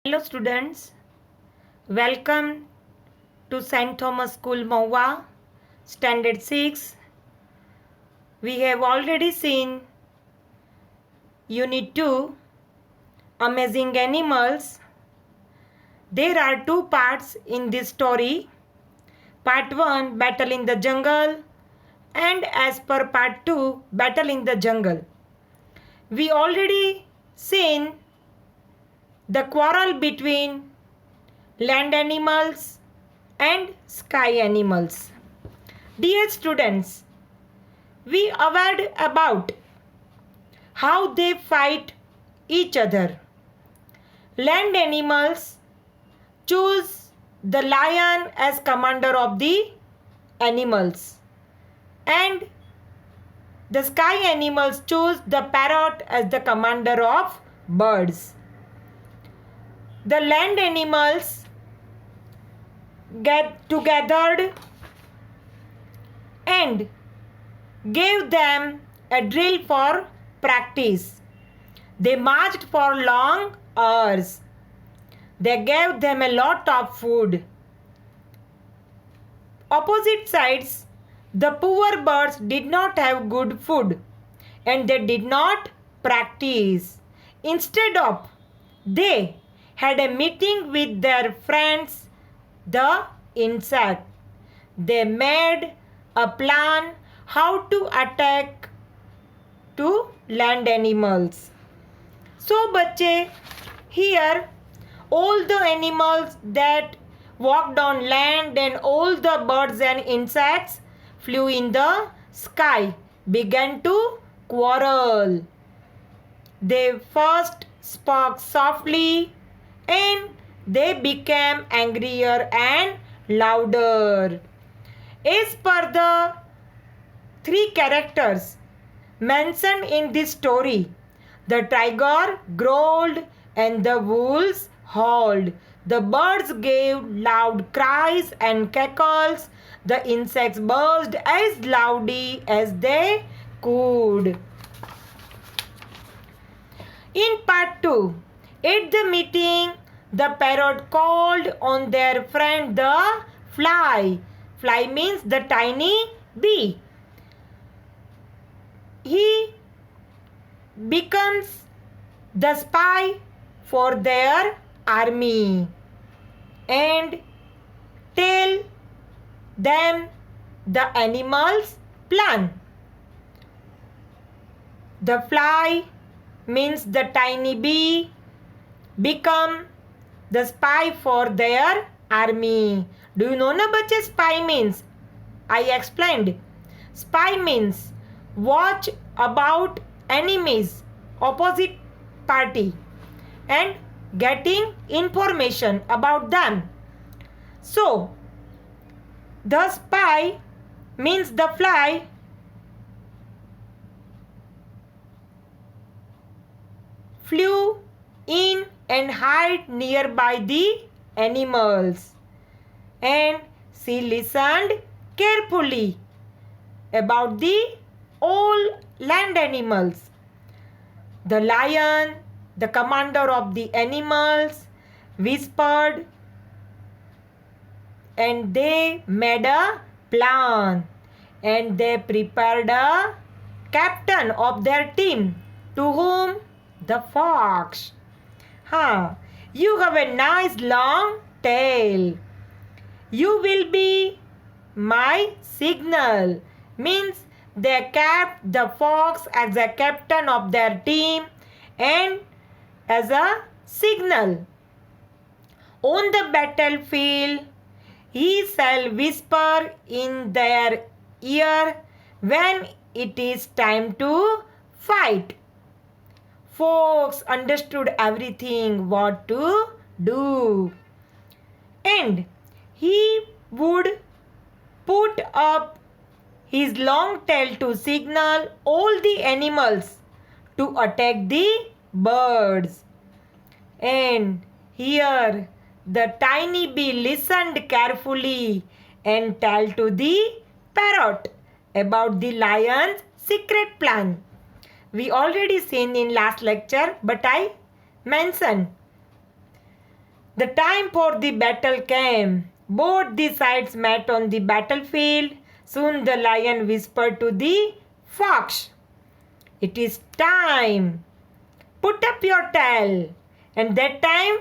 Hello students, welcome to St. Thomas School Maua, Standard 6. We have already seen Unit 2, Amazing Animals. There are two parts in this story. Part 1, Battle in the Jungle, and as per Part 2, Battle in the Jungle. We already seen the quarrel between land animals and sky animals. Dear students, we aware about how they fight each other. Land animals choose the lion as commander of the animals, and the sky animals choose the parrot as the commander of birds. The land animals get together and gave them a drill for practice. They marched for long hours. They gave them a lot of food. Opposite sides, the poor birds did not have good food and they did not practice. Instead of, they had a meeting with their friends, the insect. They made a plan how to attack to land animals. So बच्चे, here all the animals that walked on land and all the birds and insects flew in the sky began to quarrel. They first spoke softly and they became angrier and louder. As per the three characters mentioned in this story, the tiger growled and the wolves howled. The birds gave loud cries and cackles. The insects buzzed as loudly as they could. In part 2, at the meeting, the parrot called on their friend the fly. Fly means the tiny bee. He becomes the spy for their army and tell them the animals' plan. The fly means the tiny bee become the spy for their army. Do you know na bache spy means? I explained. Spy means watch about enemies, opposite party, and getting information about them. So, the spy means the fly flew in and hid nearby the animals, and she listened carefully about the all land animals. The lion, the commander of the animals, whispered and they made a plan and they prepared a captain of their team, to whom the fox. You have a nice long tail. You will be my signal. Means they kept the fox as a captain of their team and as a signal. On the battlefield, he shall whisper in their ear when it is time to fight. Fox understood everything what to do, and he would put up his long tail to signal all the animals to attack the birds. And here the tiny bee listened carefully and told to the parrot about the lion's secret plan. We already seen in last lecture, but I mentioned The time for the battle came. Both the sides met on the battlefield. Soon the lion whispered to the fox, "It is time. Put up your tail." And that time,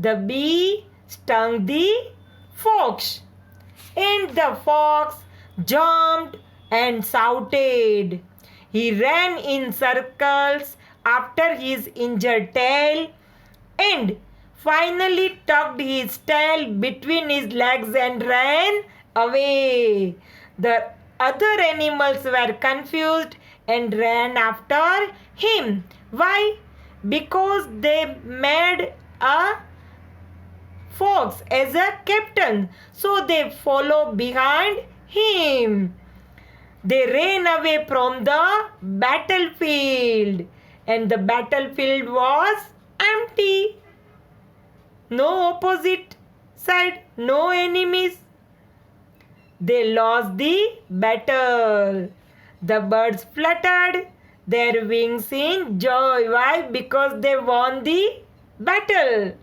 the bee stung the fox. And the fox jumped and shouted. He ran in circles after his injured tail and finally tucked his tail between his legs and ran away. The other animals were confused and ran after him. Why? Because they made a fox as a captain, so they follow behind him. They ran away from the battlefield, and the battlefield was empty. No opposite side, no enemies. They lost the battle. The birds fluttered their wings in joy. Why? Because they won the battle.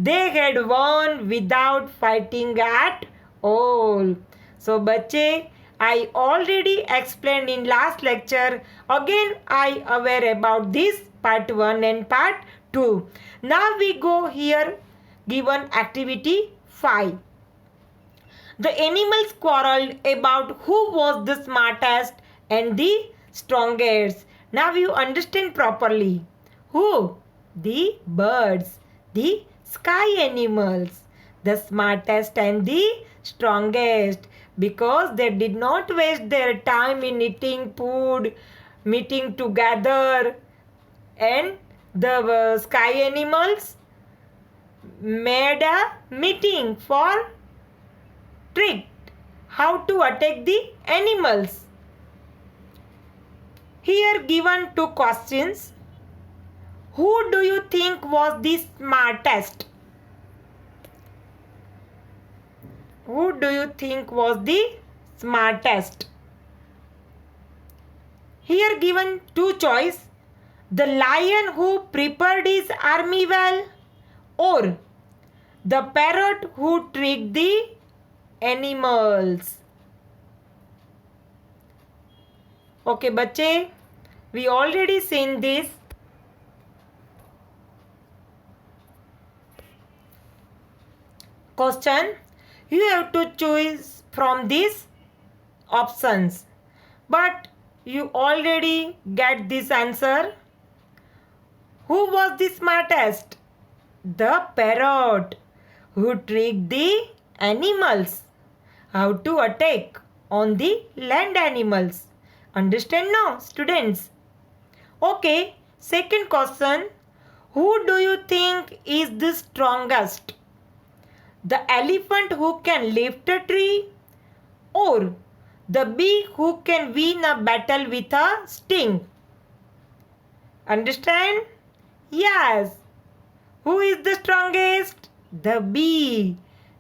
They had won without fighting at all. So, बच्चे, I already explained in last lecture. Again, I aware about this part 1 and part 2. Now we go here given activity 5. The animals quarreled about who was the smartest and the strongest. Now you understand properly. Who? The birds, the sky animals, the smartest and the strongest, because they did not waste their time in eating food, meeting together, and the sky animals made a meeting for trick how to attack the animals. Here given 2 questions. Who do you think was the smartest? Who do you think was the smartest? Here given 2 choice. The lion who prepared his army well, or the parrot who tricked the animals. Okay, बच्चे, we already seen this. Question. You have to choose from these options, but you already get this answer. Who was the smartest? The parrot, who tricked the animals how to attack on the land animals. Understand now, students? Okay, second question. Who do you think is the strongest? The elephant who can lift a tree, or the bee who can win a battle with a sting? Understand? Yes. Who is the strongest? The bee,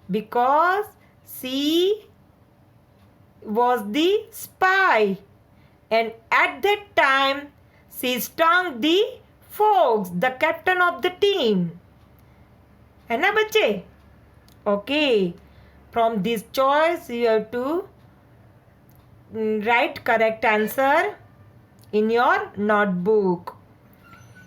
because she was the spy, and at that time she stung the fox, the captain of the team. है ना बच्चे? Okay. From this choice you have to write correct answer in your notebook.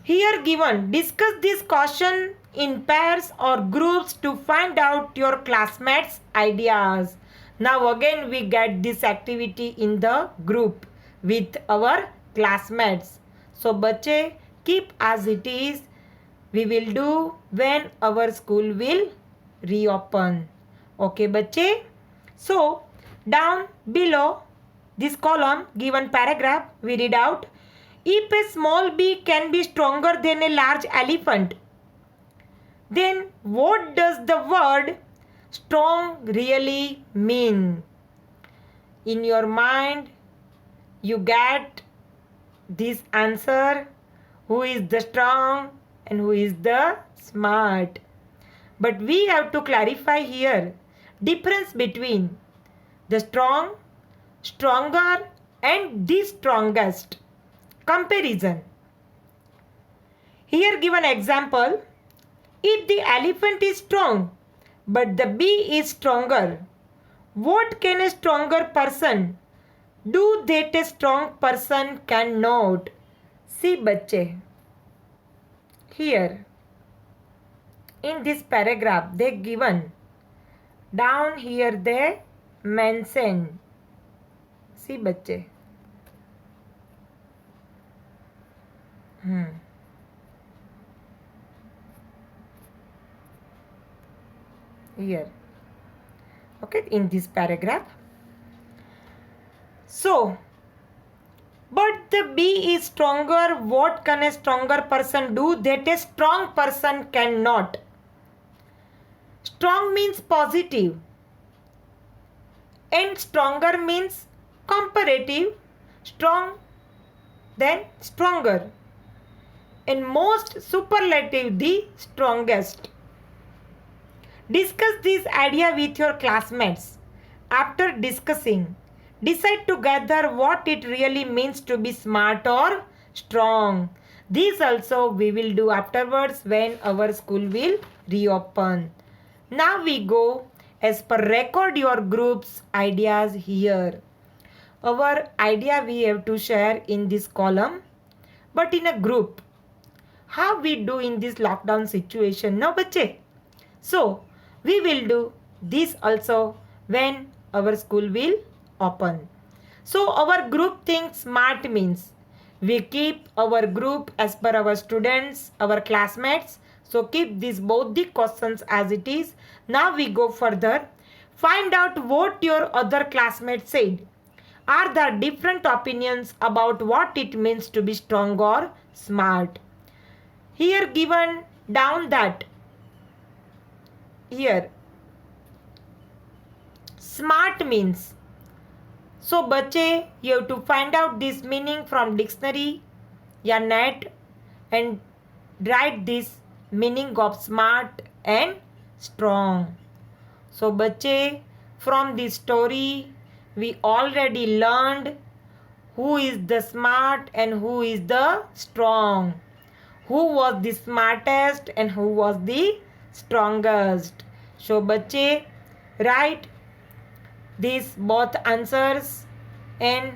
Here given, discuss this question in pairs or groups to find out your classmates' ideas. Now again we get this activity in the group with our classmates. So बच्चे, keep as it is. We will do when our school will reopen. Okay बच्चे? So down below this column given paragraph we read out. If a small bee can be stronger than a large elephant, then what does the word strong really mean? In your mind, you get this answer. Who is the strong and who is the smart? But we have to clarify here difference between the strong, stronger and the strongest. Comparison. Here given example. If the elephant is strong, but the bee is stronger, what can a stronger person do that a strong person cannot? See, बच्चे, here in this paragraph they given, down here they mention. See, बच्चे, here, okay, in this paragraph. So, but the bee is stronger. What can a stronger person do that a strong person cannot? Strong means positive, and stronger means comparative. Strong, then stronger, and most superlative, the strongest. Discuss this idea with your classmates. After discussing, decide together what it really means to be smart or strong. This also we will do afterwards when our school will reopen. Now we go as per record your group's ideas here. Our idea we have to share in this column, but in a group. How we do in this lockdown situation? No, bache. So, we will do this also when our school will open. So our group thinks smart means we keep our group as per our students, our classmates. So keep these both the questions as it is. Now we go further. Find out what your other classmates said. Are there different opinions about what it means to be strong or smart? Here given down that here smart means, so बच्चे you have to find out this meaning from dictionary या net and write this meaning of smart and strong. So बच्चे from this story we already learned who is the smart and who is the strong, who was the smartest and who was the strongest. So बच्चे write these both answers, and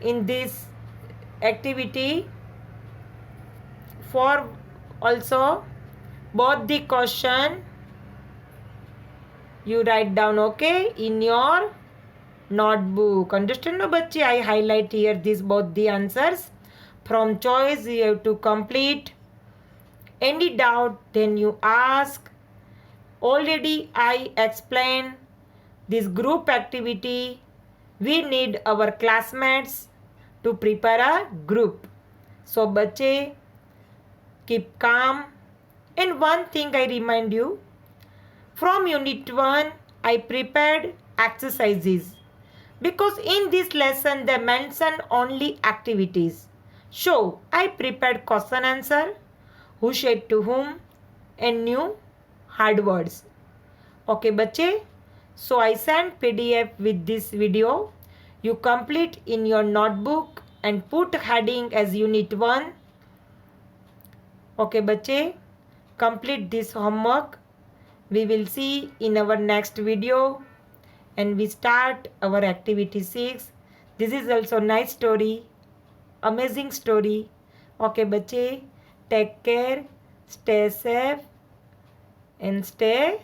in this activity for also both the question you write down, okay, in your notebook. Understand no बच्चे? I highlight here these both the answers. From choice you have to complete. Any doubt then you ask. Already I explained this group activity. We need our classmates to prepare a group. So बच्चे keep calm. And one thing I remind you, from unit 1 I prepared exercises because in this lesson they mention only activities. So I prepared question answer, who said to whom, and new hard words. Okay बच्चे, so I sent PDF with this video. You complete in your notebook and put heading as unit 1. Okay बच्चे, complete this homework. We will see in our next video, and we start our activity 6. This is also nice story, amazing story. Okay बच्चे, take care, stay safe and stay